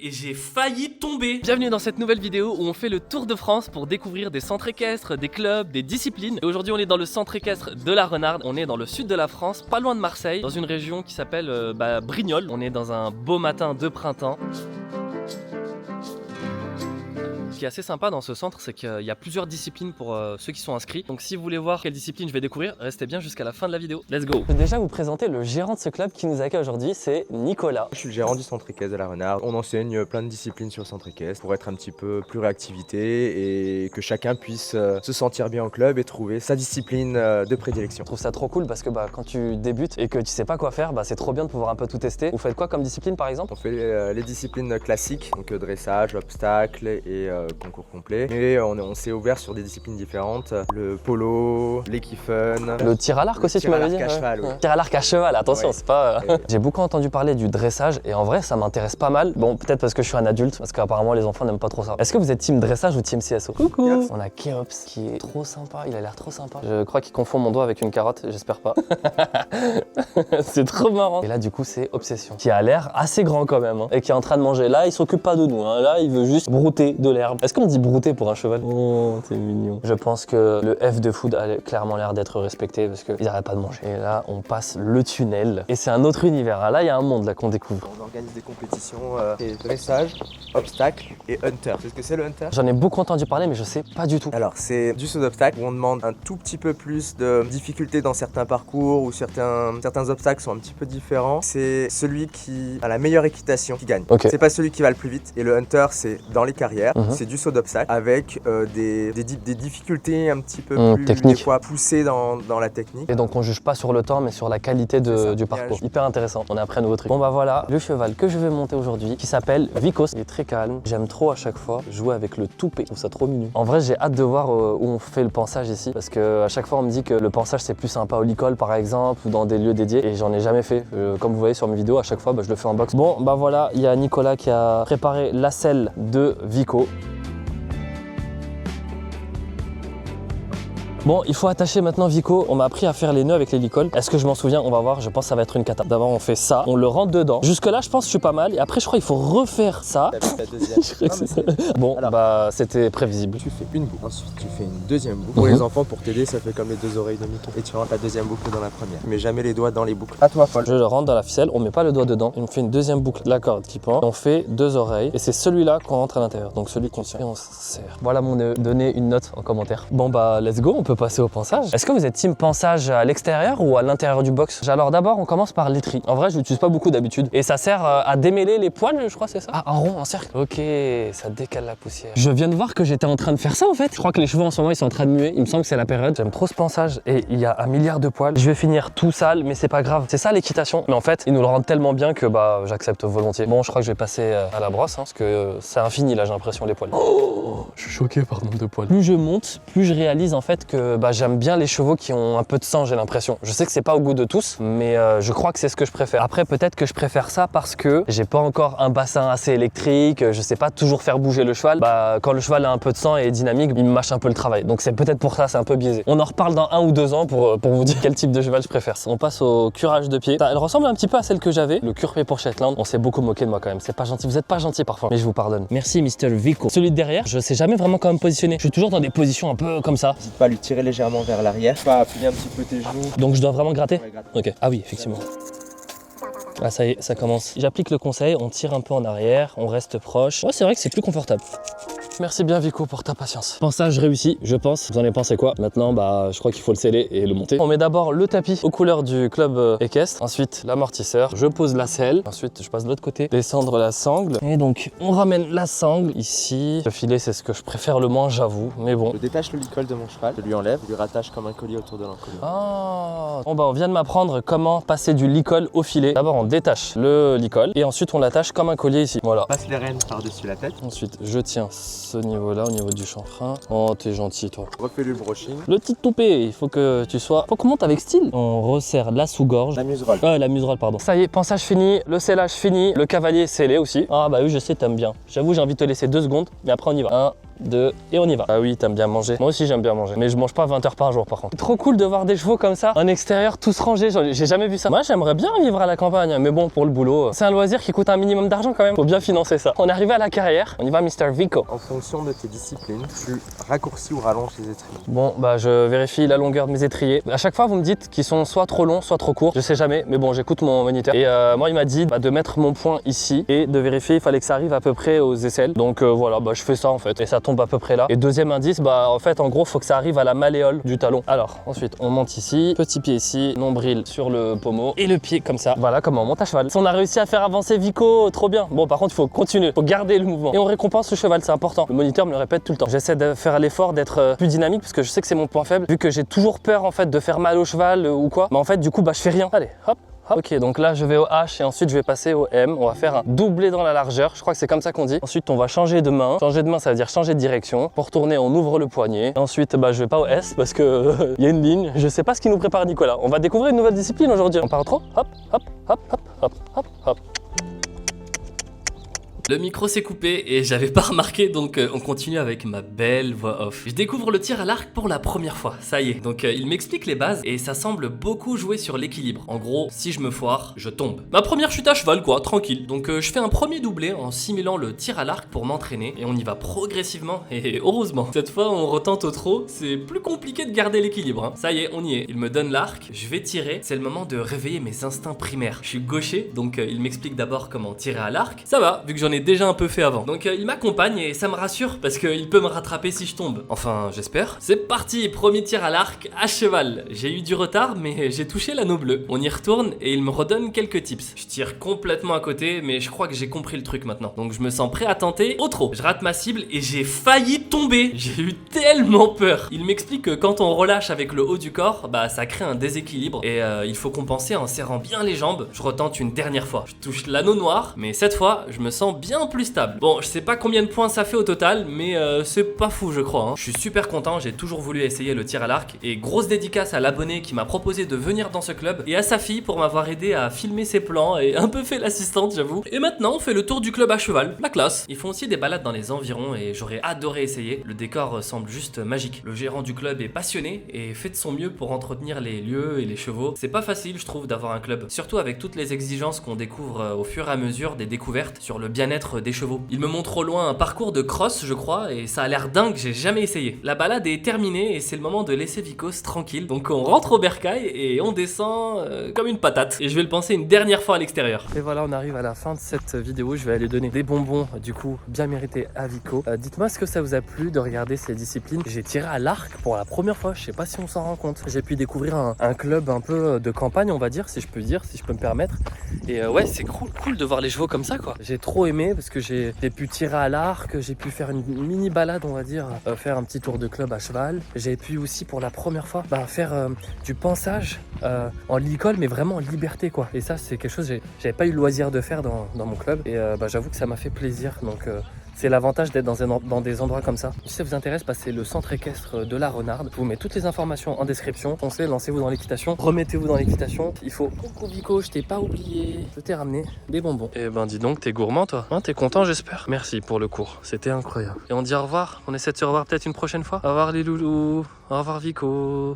Et j'ai failli tomber. Bienvenue dans cette nouvelle vidéo où on fait le tour de France pour découvrir des centres équestres, des clubs, des disciplines. Et aujourd'hui on est dans le centre équestre de la Renarde, on est dans le sud de la France, pas loin de Marseille, dans une région qui s'appelle Brignoles. On est dans un beau matin de printemps. Ce qui est assez sympa dans ce centre, c'est qu'il y a plusieurs disciplines pour ceux qui sont inscrits. Donc si vous voulez voir quelle discipline je vais découvrir, restez bien jusqu'à la fin de la vidéo. Let's go. Je vais déjà vous présenter le gérant de ce club qui nous accueille aujourd'hui, c'est Nicolas. Je suis le gérant du centre équestre de la Renarde. On enseigne plein de disciplines sur le centre équestre pour être un petit peu plus réactivité et que chacun puisse se sentir bien au club et trouver sa discipline de prédilection. Je trouve ça trop cool parce que quand tu débutes et que tu sais pas quoi faire, c'est trop bien de pouvoir un peu tout tester. Vous faites quoi comme discipline par exemple? On fait les disciplines classiques, donc dressage, obstacle et concours complet. Mais on s'est ouvert sur des disciplines différentes. Le polo, l'équifun. Le tir à l'arc aussi, tu m'avais dit? Tir à l'arc à cheval, oui. Tir à l'arc à cheval, attention, ouais. C'est pas... J'ai beaucoup entendu parler du dressage et en vrai ça m'intéresse pas mal. Bon, peut-être parce que je suis un adulte, parce qu'apparemment les enfants n'aiment pas trop ça. Est-ce que vous êtes team dressage ou team CSO? Coucou. Yes. On a Keops qui est trop sympa, il a l'air trop sympa. Je crois qu'il confond mon doigt avec une carotte, j'espère pas. C'est trop marrant. Et là du coup c'est Obsession, qui a l'air assez grand quand même, et qui est en train de manger. Là il s'occupe pas de nous, là il veut juste brouter de l'herbe. Est-ce qu'on dit brouter pour un cheval? Oh, c'est mignon. Je pense que le F de food a clairement l'air d'être respecté parce qu'ils arrêtent pas de manger. Et là, on passe le tunnel et c'est un autre univers. Là, il y a un monde là qu'on découvre. On organise des compétitions dressage, obstacle et hunter. Tu sais ce que c'est le hunter? J'en ai beaucoup entendu parler, mais je sais pas du tout. Alors, c'est du saut d'obstacle où on demande un tout petit peu plus de difficulté dans certains parcours ou certains obstacles sont un petit peu différents. C'est celui qui a la meilleure équitation qui gagne. Okay. C'est pas celui qui va le plus vite. Et le hunter, c'est dans les carrières, c'est du saut d'obstacle avec des difficultés un petit peu plus technique. Des fois poussées dans la technique. Et donc on juge pas sur le temps mais sur la qualité du parcours. Hyper intéressant, on a appris un nouveau truc. Bon voilà, le cheval que je vais monter aujourd'hui qui s'appelle Vicos. Il est très calme, j'aime trop à chaque fois jouer avec le toupet, je trouve ça trop mignon. En vrai j'ai hâte de voir où on fait le pansage ici parce que à chaque fois on me dit que le pansage c'est plus sympa au licol par exemple ou dans des lieux dédiés et j'en ai jamais fait. Comme vous voyez sur mes vidéos à chaque fois je le fais en box. Bon voilà, il y a Nicolas qui a préparé la selle de Vico. Bon, il faut attacher maintenant Vico. On m'a appris à faire les nœuds avec les licoles. Est-ce que je m'en souviens? On va voir. Je pense que ça va être une cata. D'abord, on fait ça. On le rentre dedans. Jusque là, je pense que je suis pas mal. Et après, je crois qu'il faut refaire ça. Bon, c'était prévisible. Tu fais une boucle. Ensuite, tu fais une deuxième boucle. Pour les enfants, pour t'aider, ça fait comme les deux oreilles de Mickey. Et tu rentres la deuxième boucle dans la première. Tu mets jamais les doigts dans les boucles. À toi, Paul. Je le rentre dans la ficelle. On met pas le doigt dedans. On fait une deuxième boucle. La corde qui pend. On fait deux oreilles. Et c'est celui-là qu'on rentre à l'intérieur. Donc celui qu'on tient. Et on serre. Voilà mon nœud. Donnez une note en commentaire. Bon, let's go. On peut passer au pansage. Est-ce que vous êtes team pansage à l'extérieur ou à l'intérieur du box? Alors d'abord on commence par l'étris. En vrai je l'utilise pas beaucoup d'habitude. Et ça sert à démêler les poils, je crois c'est ça? Ah en rond, en cercle. Ok, ça décale la poussière. Je viens de voir que j'étais en train de faire ça en fait. Je crois que les chevaux en ce moment ils sont en train de muer. Il me semble que c'est la période. J'aime trop ce pansage et il y a un milliard de poils. Je vais finir tout sale mais c'est pas grave. C'est ça l'équitation. Mais en fait ils nous le rendent tellement bien que j'accepte volontiers. Bon je crois que je vais passer à la brosse parce que c'est infini là j'ai l'impression les poils. Oh, je suis choqué par le nombre de poils. Plus je monte, plus je réalise en fait que j'aime bien les chevaux qui ont un peu de sang, j'ai l'impression. Je sais que c'est pas au goût de tous, mais je crois que c'est ce que je préfère. Après, peut-être que je préfère ça parce que j'ai pas encore un bassin assez électrique, je sais pas toujours faire bouger le cheval. Quand le cheval a un peu de sang et est dynamique, il me mâche un peu le travail. Donc c'est peut-être pour ça, c'est un peu biaisé. On en reparle dans 1 ou 2 ans pour vous dire quel type de cheval je préfère. On passe au curage de pied. Elle ressemble un petit peu à celle que j'avais, le cure-pied pour Shetland. On s'est beaucoup moqué de moi quand même. C'est pas gentil, vous êtes pas gentil parfois, mais je vous pardonne. Merci Mr. Vico. Celui de derrière, je sais jamais vraiment comment me positionner. Je suis toujours dans des positions un peu comme ça. N'hésite pas à lui tirer légèrement vers l'arrière. Pas appuyer un petit peu tes genoux. Donc je dois vraiment gratter? Ouais, gratte. Ok. Ah oui, effectivement. Ah ça y est, ça commence. J'applique le conseil, on tire un peu en arrière, on reste proche. Ouais, c'est vrai que c'est plus confortable. Merci bien Vico pour ta patience. Pansage réussi, je pense. Vous en avez pensé quoi? Maintenant, je crois qu'il faut le sceller et le monter. On met d'abord le tapis aux couleurs du club équestre. Ensuite, l'amortisseur. Je pose la selle. Ensuite, je passe de l'autre côté. Descendre la sangle. Et donc, on ramène la sangle ici. Le filet, c'est ce que je préfère le moins, j'avoue. Mais bon. Je détache le licol de mon cheval. Je lui enlève. Je lui rattache comme un collier autour de l'encolure. Ah. Bon, on vient de m'apprendre comment passer du licol au filet. D'abord, on détache le licol. Et ensuite, on l'attache comme un collier ici. Voilà. Passe les rênes par-dessus la tête. Ensuite, je tiens ce niveau-là, au niveau du chanfrein. Oh, t'es gentil, toi. Refais le brushing. Le petit toupet, il faut que tu sois... Faut qu'on monte avec style. On resserre la sous-gorge. La muserolle. La muserolle, pardon. Ça y est, pansage fini, le scellage fini, le cavalier scellé aussi. Ah bah oui, je sais, t'aimes bien. J'avoue, j'ai envie de te laisser 2 secondes, mais après on y va. 1, 2 et on y va. Ah oui, t'aimes bien manger. Moi aussi j'aime bien manger, mais je mange pas 20 heures par jour par contre. C'est trop cool de voir des chevaux comme ça en extérieur, tous rangés. J'ai jamais vu ça. Moi j'aimerais bien vivre à la campagne, mais bon, pour le boulot, c'est un loisir qui coûte un minimum d'argent quand même. Faut bien financer ça. On est arrivé à la carrière. On y va, Mr. Vico. En fonction de tes disciplines, tu raccourcis ou rallonges les étriers. Bon, bah je vérifie la longueur de mes étriers. À chaque fois, vous me dites qu'ils sont soit trop longs, soit trop courts. Je sais jamais, mais bon, j'écoute mon moniteur. Et moi, il m'a dit de mettre mon poing ici et de vérifier, il fallait que ça arrive à peu près aux aisselles. Donc voilà, bah je fais ça en fait. Et ça tombe à peu près là. Et deuxième indice, bah en fait, en gros, faut que ça arrive à la malléole du talon. Alors, ensuite, on monte ici, petit pied ici, nombril sur le pommeau et le pied comme ça. Voilà comment on monte à cheval. Si on a réussi à faire avancer Vico, trop bien. Bon, par contre, il faut continuer, faut garder le mouvement. Et on récompense le cheval, c'est important. Le moniteur me le répète tout le temps. J'essaie de faire l'effort d'être plus dynamique parce que je sais que c'est mon point faible. Vu que j'ai toujours peur en fait de faire mal au cheval ou quoi. Mais en fait, du coup, bah je fais rien. Allez, hop. Ok, donc là je vais au H et ensuite je vais passer au M. On va faire un doublé dans la largeur, je crois que c'est comme ça qu'on dit. Ensuite on va changer de main. Changer de main, ça veut dire changer de direction. Pour tourner, on ouvre le poignet. Et ensuite, bah, je vais pas au S parce que il y a une ligne. Je sais pas ce qui nous prépare Nicolas. On va découvrir une nouvelle discipline aujourd'hui. On part trop. Hop, hop, hop, hop, hop, hop, hop. Le micro s'est coupé et j'avais pas remarqué, donc on continue avec ma belle voix off. Je découvre le tir à l'arc pour la première fois, ça y est. Donc il m'explique les bases et ça semble beaucoup jouer sur l'équilibre. En gros, si je me foire, je tombe. Ma première chute à cheval quoi, tranquille. Donc je fais un premier doublé en simulant le tir à l'arc pour m'entraîner et on y va progressivement et heureusement. Cette fois on retente au trot, c'est plus compliqué de garder l'équilibre. Hein. Ça y est, on y est. Il me donne l'arc, je vais tirer, c'est le moment de réveiller mes instincts primaires. Je suis gaucher, donc il m'explique d'abord comment tirer à l'arc. Ça va, vu que j'en ai déjà un peu fait avant. Donc il m'accompagne et ça me rassure parce qu'il peut me rattraper si je tombe. Enfin, j'espère. C'est parti, premier tir à l'arc à cheval. J'ai eu du retard, mais j'ai touché l'anneau bleu. On y retourne et il me redonne quelques tips. Je tire complètement à côté, mais je crois que j'ai compris le truc maintenant. Donc je me sens prêt à tenter au trot. Je rate ma cible et j'ai failli tomber. J'ai eu tellement peur. Il m'explique que quand on relâche avec le haut du corps, bah ça crée un déséquilibre et il faut compenser en serrant bien les jambes. Je retente une dernière fois. Je touche l'anneau noir, mais cette fois, je me sens bien plus stable. Bon, je sais pas combien de points ça fait au total, mais c'est pas fou je crois. Hein. Je suis super content, j'ai toujours voulu essayer le tir à l'arc et grosse dédicace à l'abonné qui m'a proposé de venir dans ce club et à sa fille pour m'avoir aidé à filmer ses plans et un peu fait l'assistante j'avoue. Et maintenant on fait le tour du club à cheval, la classe. Ils font aussi des balades dans les environs et j'aurais adoré essayer. Le décor semble juste magique. Le gérant du club est passionné et fait de son mieux pour entretenir les lieux et les chevaux. C'est pas facile je trouve d'avoir un club, surtout avec toutes les exigences qu'on découvre au fur et à mesure des découvertes sur le bien-être des chevaux. Il me montre au loin un parcours de cross je crois et ça a l'air dingue, j'ai jamais essayé. La balade est terminée et c'est le moment de laisser Vicos tranquille. Donc on rentre au bercail et on descend comme une patate. Et je vais le penser une dernière fois à l'extérieur. Et voilà, on arrive à la fin de cette vidéo. Je vais aller donner des bonbons du coup bien mérités à Vico. Dites-moi ce que ça vous a plu de regarder ces disciplines. J'ai tiré à l'arc pour la première fois, je sais pas si on s'en rend compte. J'ai pu découvrir un club un peu de campagne on va dire, si je peux dire, si je peux me permettre. Et ouais, c'est cool de voir les chevaux comme ça quoi. J'ai trop aimé parce que j'ai pu tirer à l'arc, j'ai pu faire une mini balade on va dire, faire un petit tour de club à cheval. J'ai pu aussi pour la première fois faire du pansage en licol mais vraiment en liberté quoi. Et ça c'est quelque chose que j'avais pas eu le loisir de faire dans mon club et j'avoue que ça m'a fait plaisir. Donc c'est l'avantage d'être dans des endroits comme ça. Si ça vous intéresse, c'est le centre équestre de la Renarde. Je vous mets toutes les informations en description. Foncez, lancez-vous dans l'équitation, remettez-vous dans l'équitation. Il faut... Coucou Vico, je t'ai pas oublié. Je t'ai ramené des bonbons. Eh ben dis donc, t'es gourmand toi. Hein, t'es content j'espère. Merci pour le cours, c'était incroyable. Et on dit au revoir, on essaie de se revoir peut-être une prochaine fois. Au revoir les loulous, au revoir Vico.